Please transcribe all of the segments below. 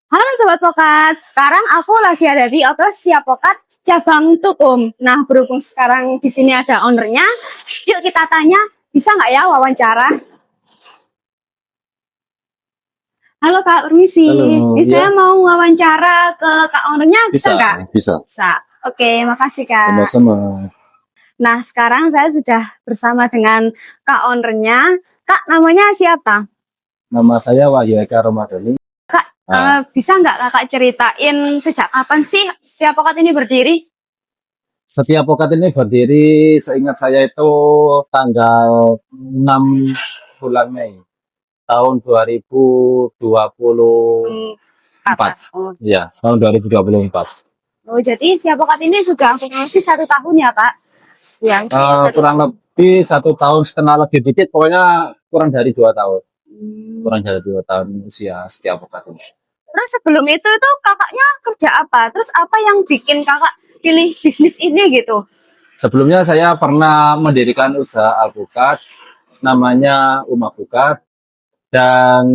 Halo Sobat Pokat, sekarang aku lagi ada di Otosia Pokat cabang Tukum. Nah, berhubung sekarang di sini ada ownernya, yuk kita tanya, bisa nggak ya wawancara? Halo Kak, permisi. Halo, Saya ya, mau wawancara ke Kak ownernya, bisa bisa, nggak? bisa. Bisa. Oke, makasih Kak. Sama-sama. Nah, sekarang saya sudah bersama dengan Kak ownernya. Kak, namanya siapa? Nama saya Wahyu Eka Ramadhani. Kak, bisa nggak Kakak ceritain sejak kapan sih Setia Pokat ini berdiri? Setiap Pokat ini berdiri, seingat saya itu tanggal 6 bulan Mei tahun 2024. Oh. Ya, tahun 2024. Oh, jadi Setia Pokat ini sudah kurang lebih 1 tahun ya, Kak? Ya. Kurang lebih 1 tahun setengah lebih dikit, pokoknya kurang dari 2 tahun. Kurang dari 2 tahun usia Setiap Pokat ini. Terus sebelum itu tuh kakaknya kerja apa? Terus apa yang bikin kakak pilih bisnis ini gitu? Sebelumnya saya pernah mendirikan usaha alpukat, namanya Uma Pukat, dan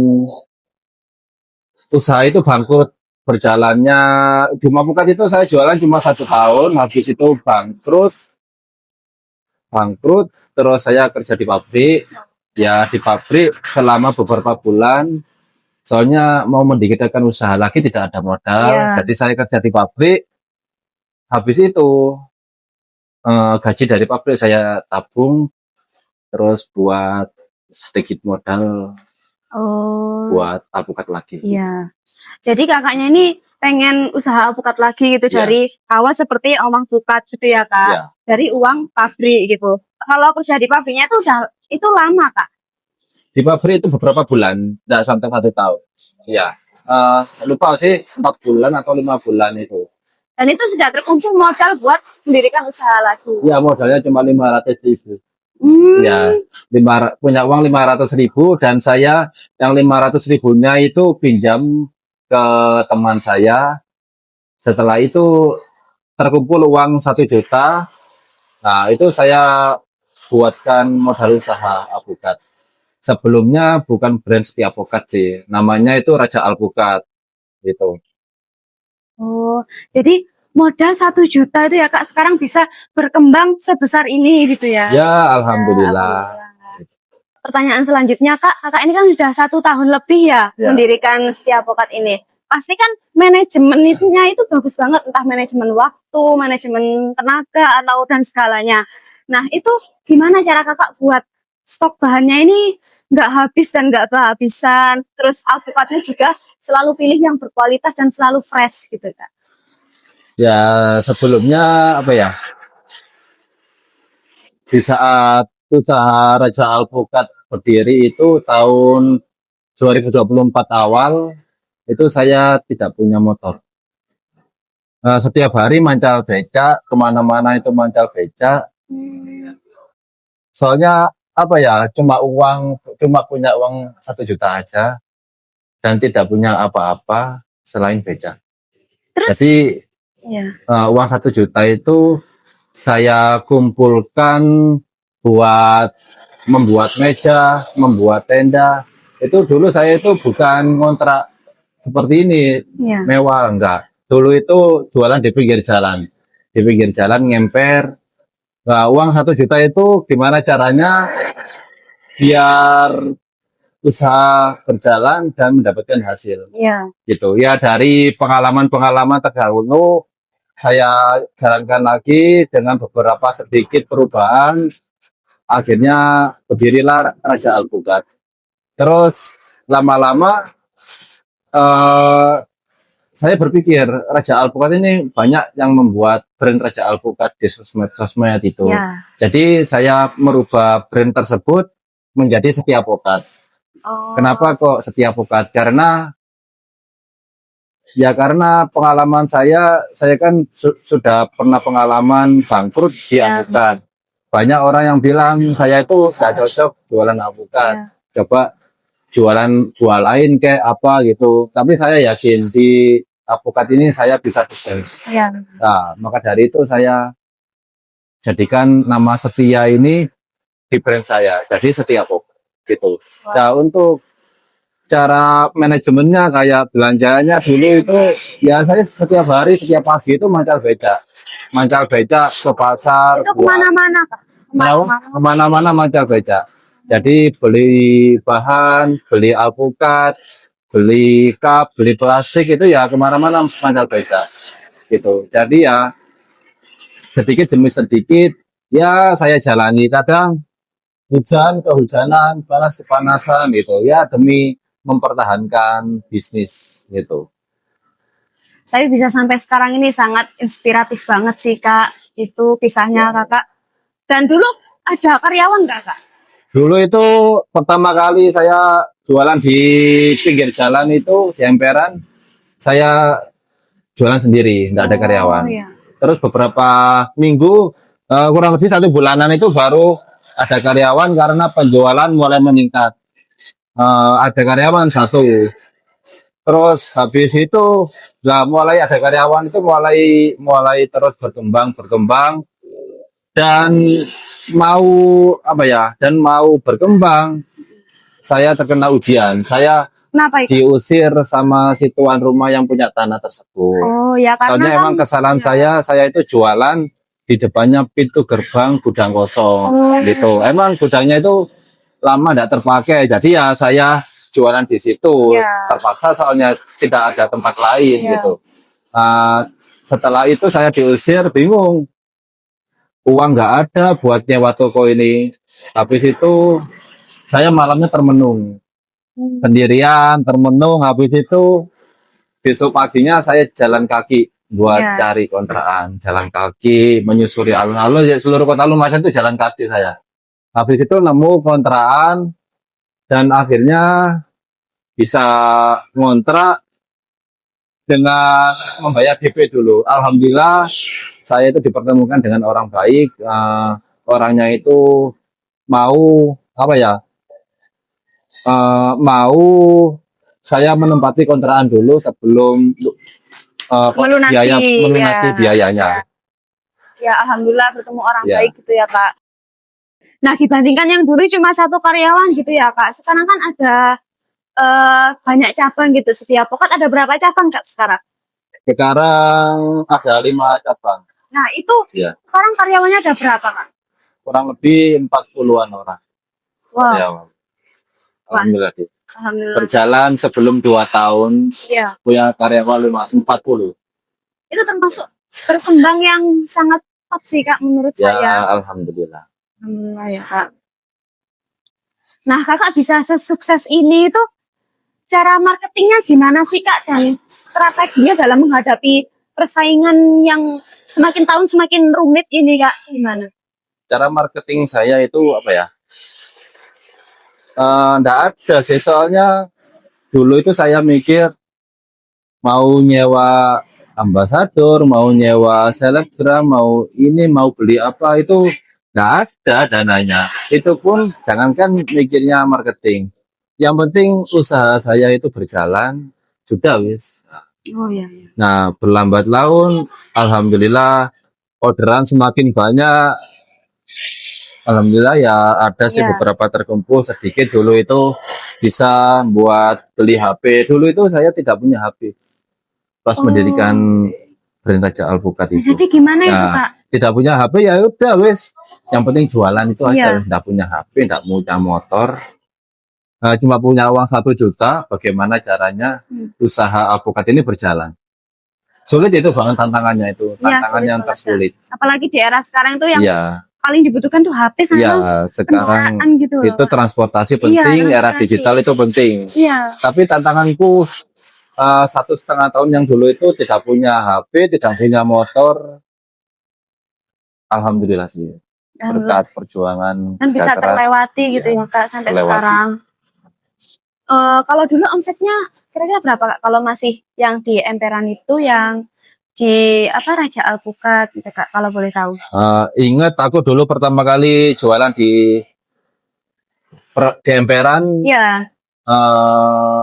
usaha itu bangkrut. Berjalannya di Uma Pukat itu saya jualan cuma 1 tahun, habis itu bangkrut, terus saya kerja di pabrik. Ya di pabrik selama beberapa bulan, soalnya mau mendirikan usaha lagi tidak ada modal, jadi saya kerja di pabrik. Habis itu gaji dari pabrik saya tabung, terus buat sedikit modal buat alpukat lagi. Iya. Jadi kakaknya ini pengen usaha alpukat lagi gitu dari awal seperti omang pukat gitu ya Kak. Ya. Dari uang pabrik gitu. Kalau kerja di pabriknya itu lama Kak. Di pabrik itu beberapa bulan, tidak sampai 1 tahun. Ya. Lupa sih 4 bulan atau 5 bulan itu. Dan itu sudah terkumpul modal buat mendirikan usaha lagi. Ya, modalnya cuma 500.000. Ya, punya uang 500.000 dan saya yang 500.000-nya itu pinjam ke teman saya. Setelah itu terkumpul uang 1 juta. Nah, itu saya buatkan modal usaha alpukat. Sebelumnya bukan brand Setia Pokat sih, namanya itu Raja Alpukat gitu. Oh, jadi modal 1 juta itu ya Kak sekarang bisa berkembang sebesar ini gitu ya? Ya, alhamdulillah. Pertanyaan selanjutnya kakak ini kan sudah 1 tahun lebih ya mendirikan Setia Pokat ini. Pasti kan manajemennya itu bagus banget, entah manajemen waktu, manajemen tenaga atau dan segalanya. Nah itu gimana cara kakak buat stok bahannya ini nggak habis dan nggak kehabisan, terus alpukatnya juga selalu pilih yang berkualitas dan selalu fresh gitu Kak. Ya, sebelumnya apa ya? Di saat usaha Raja Alpukat berdiri itu tahun 2024 awal, itu saya tidak punya motor. Setiap hari mancal becak, kemana-mana itu mancal becak. Soalnya apa ya, cuma punya uang 1 juta aja dan tidak punya apa-apa selain becak. Jadi uang 1 juta itu saya kumpulkan buat membuat meja, membuat tenda. Itu dulu saya itu bukan ngontrak seperti ini, mewah, enggak. Dulu itu jualan di pinggir jalan. Di pinggir jalan ngemper. Nah, uang 1 juta itu gimana caranya biar usaha berjalan dan mendapatkan hasil. Gitu. Ya dari pengalaman-pengalaman terdahulu saya jalankan lagi dengan beberapa sedikit perubahan. Akhirnya berdirilah Raja Alpukat. Terus lama-lama saya berpikir Raja Alpukat ini banyak yang membuat brand Raja Alpukat di sosmed itu. Jadi saya merubah brand tersebut menjadi Setia Pokat. Kenapa kok Setia Pokat? Karena pengalaman saya kan sudah pernah pengalaman bangkrut di alpukat. Banyak orang yang bilang saya itu gak cocok jualan alpukat. Coba jualan buah lain kayak apa gitu. Tapi saya yakin di alpukat ini saya bisa sukses. Nah, maka dari itu saya jadikan nama Setia ini di brand saya. Jadi Setia Pokat gitu. Nah, untuk cara manajemennya kayak belanjanya dulu itu ya saya setiap hari setiap pagi itu mancal beca ke pasar Itu kemana-mana kak? Kemana-mana. kemana-mana mancal beca. Jadi beli bahan, beli alpukat, beli cup, beli plastik itu ya kemana-mana mancal beca gitu. Jadi ya sedikit demi sedikit ya saya jalani, kadang hujan kehujanan, panas kepanasan gitu ya demi mempertahankan bisnis gitu. Tapi bisa sampai sekarang ini sangat inspiratif banget sih kak. Itu kisahnya kakak. Dan dulu ada karyawan nggak kak? Dulu itu pertama kali saya jualan di pinggir jalan itu di emperan, saya jualan sendiri, nggak ada karyawan. Iya. Terus beberapa minggu, kurang lebih 1 bulanan itu baru ada karyawan karena penjualan mulai meningkat. Ada karyawan 1. Terus habis itu, lah mulai ada karyawan itu mulai terus berkembang dan mau apa ya? Dan mau berkembang, saya terkena ujian. Saya Kenapa itu? diusir sama si tuan rumah yang punya tanah tersebut. Oh ya karena Soalnya kan, emang kesalahan ya. saya itu jualan di depannya pintu gerbang gudang kosong gitu. Emang gudangnya itu lama tidak terpakai, jadi ya saya jualan di situ. Ya. Terpaksa soalnya tidak ada tempat lain Ya. gitu. Setelah itu saya diusir, bingung. Uang nggak ada buat nyewa toko ini. Habis itu saya malamnya termenung. Sendirian, termenung. Habis itu besok paginya saya jalan kaki buat Ya. cari kontrakan, jalan kaki menyusuri alun-alun, ya seluruh kota Lumajang itu jalan kaki saya. Habis itu nemu kontrakan dan akhirnya bisa ngontrak dengan membayar DP dulu. Alhamdulillah saya itu dipertemukan dengan orang baik, orangnya itu mau apa ya, mau saya menempati kontrakan dulu sebelum melunasi biayanya. Ya alhamdulillah bertemu orang Ya. baik gitu ya kak. Nah dibandingkan yang dulu cuma 1 karyawan gitu ya kak, sekarang kan ada banyak cabang gitu. Setiap pokat ada berapa cabang kak sekarang? Sekarang ada 5 cabang. Nah itu Ya. sekarang karyawannya ada berapa kak? Kurang lebih 40-an orang. Wow. Ya, alhamdulillah. Alhamdulillah. Berjalan sebelum 2 tahun, Iya. punya karyawan 40. Itu termasuk berkembang yang sangat cepat sih kak menurut Ya, saya. alhamdulillah. Alhamdulillah ya kak. Nah kakak bisa sesukses ini itu cara marketingnya gimana sih kak, dan strateginya dalam menghadapi persaingan yang semakin tahun semakin rumit ini kak, gimana? Cara marketing saya itu apa ya? Nggak ada sih, soalnya dulu itu saya mikir mau nyewa ambasador, mau nyewa selebgram, mau ini, mau beli apa itu nggak ada dananya. Itu pun jangankan mikirnya marketing. Yang penting usaha saya itu berjalan, sudah wis. Oh iya. Nah, berlambat laun, alhamdulillah orderan semakin banyak. Alhamdulillah ya ada sih Iya. beberapa terkumpul sedikit. Dulu itu bisa buat beli HP. Dulu itu saya tidak punya HP. Pas mendirikan brand Raja Alpukat itu. Jadi gimana itu Nah, kak? tidak punya HP ya udah wes. Yang penting jualan itu aja. Iya. Tidak punya HP, tidak punya motor. Cuma punya uang 1 juta. Bagaimana caranya usaha alpukat ini berjalan? Sulit itu banget tantangannya itu. Iya, Tantangan sulit yang banget, tersulit. Apalagi di era sekarang itu yang Iya. paling dibutuhkan tuh HP sama Iya, sekarang kendaraan gitu loh, itu Kak. transportasi penting, Iya, era transportasi. digital itu penting. Iya. Tapi tantanganku 1,5 tahun yang dulu itu tidak punya HP, tidak punya motor. Alhamdulillah sih, berkat perjuangan Dan bisa kerja keras. terlewati gitu ya kak sampai terlewati. sekarang. Kalau dulu omsetnya kira-kira berapa kak? Kalau masih yang di emperan itu, yang di apa Raja Alpukat gitu kak, kalau boleh tahu? Ingat aku dulu pertama kali jualan di emperan, Iya.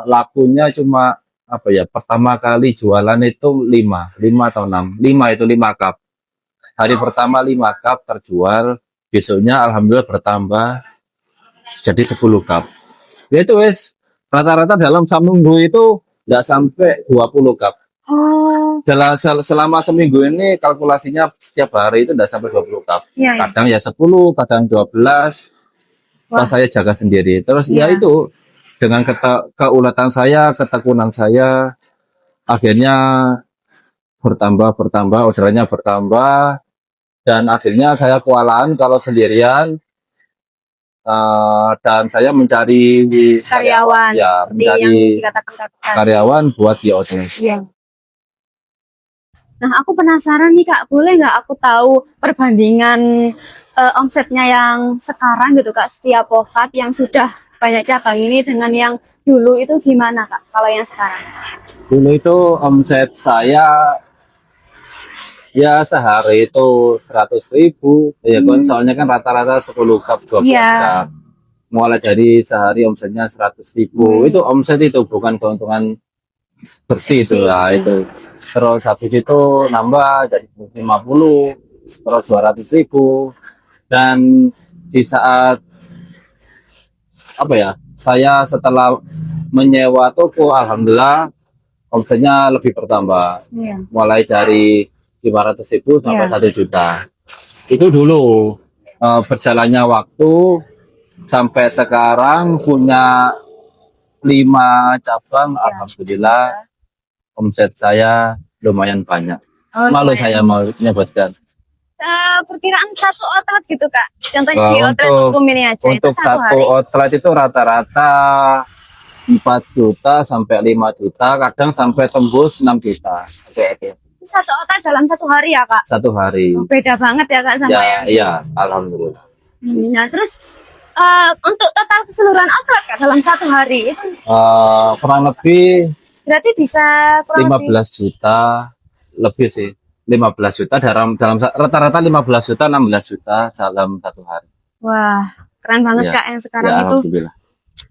lakunya cuma apa ya? Pertama kali jualan itu 5 atau 6. 5 itu 5 cup. Hari pertama 5 cup terjual, besoknya alhamdulillah bertambah jadi 10 cup. Ya itu wes rata-rata dalam seminggu itu nggak sampai 20 cup. Oh, Selama seminggu ini kalkulasinya setiap hari itu nggak sampai 20 cup. iya, iya. Kadang ya 10, kadang 12. Wah. Pas saya jaga sendiri. Terus Iya. ya itu dengan keuletan saya, ketekunan saya, akhirnya bertambah, orderannya bertambah, dan akhirnya saya kewalahan kalau sendirian. Dan saya mencari Karyawan, ya seperti mencari yang dikatakan Kak. karyawan buat di outlet. Iya. Nah, aku penasaran nih Kak, boleh nggak aku tahu perbandingan omsetnya yang sekarang gitu Kak, setiap pokat yang sudah banyak cabang ini dengan yang dulu itu gimana Kak, kalau yang sekarang? Dulu itu omset saya ya sehari itu 100.000 ya kan, soalnya kan rata-rata 10 cup 12 Iya. cup. Mulai dari sehari omsetnya 100.000 itu omset itu bukan keuntungan bersih itu ya itu. Terus habis itu nambah jadi 50, terus 200.000, dan di saat apa ya, saya setelah menyewa toko alhamdulillah omsetnya lebih bertambah, Iya. mulai dari 500.000 sampai Iya. 1 juta. Itu dulu berjalannya waktu sampai sekarang punya 5 cabang, alhamdulillah omset saya lumayan banyak. Oh, Malu lumayan. saya mau menyebutkan. Perkiraan satu outlet gitu Kak, contohnya di outlet Untuk hukum ini aja itu untuk satu satu hari. outlet itu rata-rata 4 juta sampai 5 juta, kadang sampai tembus 6 juta. Oke. Itu satu outlet dalam satu hari ya Kak? Satu hari. Oh, beda banget ya Kak sama Ya, yang iya, alhamdulillah. Nah, terus untuk total keseluruhan outlet Kak dalam satu hari itu Kurang lebih berarti bisa kurang 15 juta lebih sih. 15 juta dalam rata-rata 15 juta 16 juta dalam satu hari. wah, keren banget Ya. Kak yang sekarang Ya, itu alhamdulillah.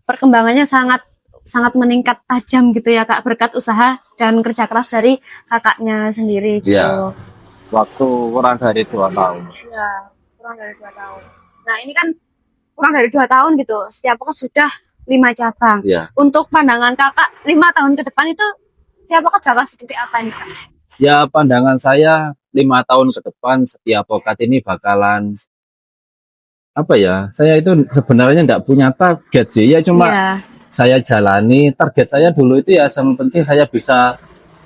perkembangannya sangat sangat meningkat tajam gitu ya Kak, berkat usaha dan kerja keras dari kakaknya sendiri gitu. Ya. Waktu kurang dari 2 tahun. Ya, kurang dari 2 tahun. Nah, ini kan kurang dari 2 tahun gitu. Setiap pokat sudah 5 cabang. Ya. Untuk pandangan Kakak 5 tahun ke depan itu setiap pokat bakal seperti apa nih Kak? Ya, pandangan saya 5 tahun ke depan setiap pokat ini bakalan apa ya? Saya itu sebenarnya enggak punya target sih. Ya cuma Iya. saya jalani. Target saya dulu itu ya yang penting saya bisa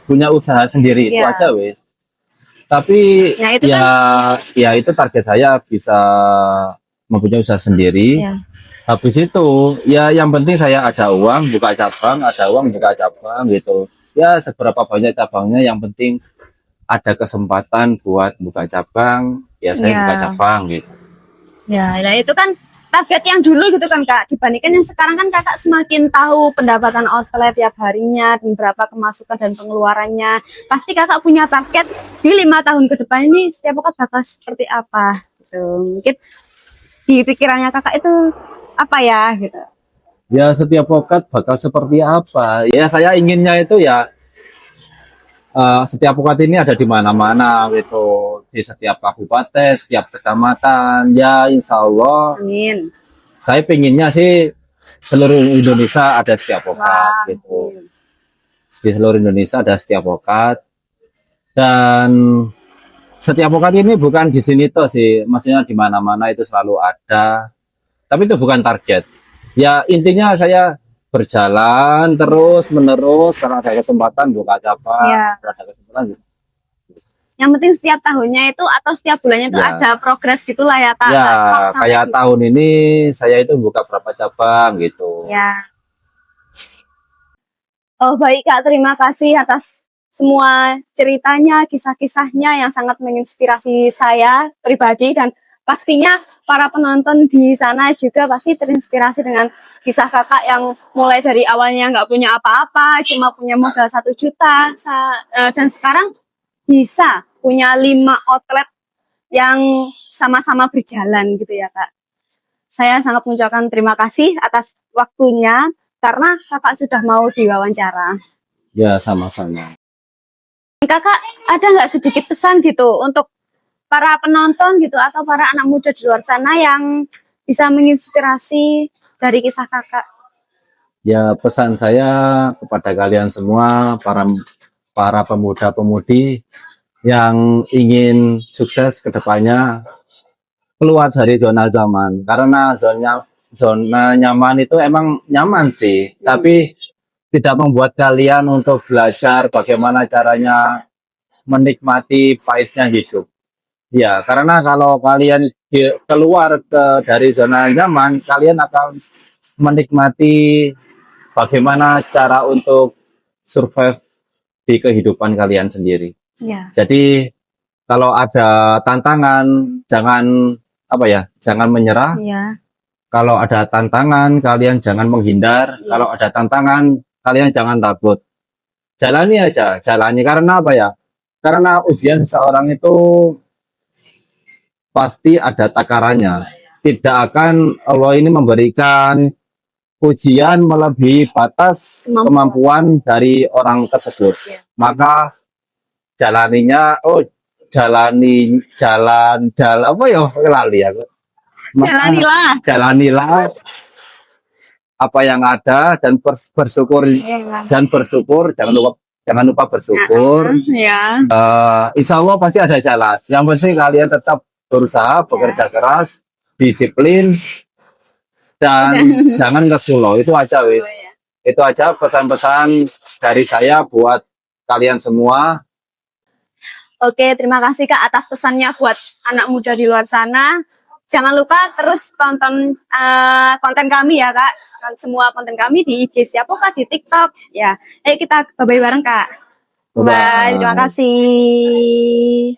punya usaha sendiri, itu Iya. aja wes. Tapi Nah, itu ya itu target saya bisa mempunyai usaha sendiri. Iya. Habis itu ya yang penting saya ada uang buka cabang, ada uang buka cabang gitu. Ya seberapa banyak cabangnya, yang penting ada kesempatan buat buka cabang, ya saya Iya. buka cabang gitu. Ya, nah itu kan target yang dulu gitu kan Kak, dibandingkan yang sekarang kan Kakak semakin tahu pendapatan outlet tiap harinya dan berapa kemasukan dan pengeluarannya. Pasti Kakak punya target di 5 tahun ke depan ini setiap pokat bakal seperti apa gitu. Mungkin di pikirannya Kakak itu apa ya gitu. Ya setiap pokat bakal seperti apa? Ya saya inginnya itu ya setiap pokat ini ada di mana-mana gitu, di setiap kabupaten, setiap kecamatan. Ya insya Allah Amin. saya pengennya sih seluruh Indonesia ada setiap pokat Wah, gitu. Di seluruh Indonesia ada setiap pokat, dan setiap pokat ini bukan di sini tuh sih, maksudnya di mana-mana itu selalu ada. Tapi itu bukan target. Ya intinya saya berjalan terus menerus, karena ada kesempatan buka cabang, Iya. ada kesempatan. Yang penting setiap tahunnya itu atau setiap bulannya itu Ya. ada progres gitulah ya Kak. Ya Sampai kayak bisa. tahun ini saya itu buka berapa cabang gitu. Ya. Oh baik Kak, terima kasih atas semua ceritanya, kisah-kisahnya yang sangat menginspirasi saya pribadi, dan pastinya para penonton di sana juga pasti terinspirasi dengan kisah kakak yang mulai dari awalnya nggak punya apa-apa, cuma punya modal 1 juta, dan sekarang bisa punya 5 outlet yang sama-sama berjalan gitu ya Kak. Saya sangat mengucapkan terima kasih atas waktunya, karena kakak sudah mau diwawancara. Ya sama-sama. Kakak ada nggak sedikit pesan gitu untuk para penonton gitu atau para anak muda di luar sana yang bisa menginspirasi dari kisah kakak? Ya, pesan saya kepada kalian semua, para pemuda-pemudi yang ingin sukses ke depannya, keluar dari zona zaman. Karena zona nyaman itu emang nyaman sih, tapi tidak membuat kalian untuk belajar bagaimana caranya menikmati pahitnya hidup. Ya, karena kalau kalian keluar dari zona nyaman, kalian akan menikmati bagaimana cara untuk survive di kehidupan kalian sendiri. Ya. Jadi kalau ada tantangan, jangan jangan menyerah. Iya. Kalau ada tantangan, kalian jangan menghindar. Iya. Kalau ada tantangan, kalian jangan takut. Jalani aja, jalani. Karena apa ya? Karena ujian seseorang itu pasti ada takarannya. Tidak akan Allah ini memberikan ujian melebihi batas kemampuan dari orang tersebut. Maka jalaninya, jalan apa ya, lali aku. Jalanilah apa yang ada dan bersyukur, jangan lupa bersyukur. Ya. Insya Allah pasti ada jalan. Yang penting kalian tetap berusaha, bekerja keras, disiplin, dan jangan ngesulo. Itu aja wis. Itu aja pesan-pesan dari saya buat kalian semua. Oke, terima kasih Kak atas pesannya buat anak muda di luar sana. Jangan lupa terus tonton konten kami ya Kak. Semua konten kami di IG Setia Pokat, di TikTok. Ya, kita bye-bye bareng Kak. Bye, terima kasih.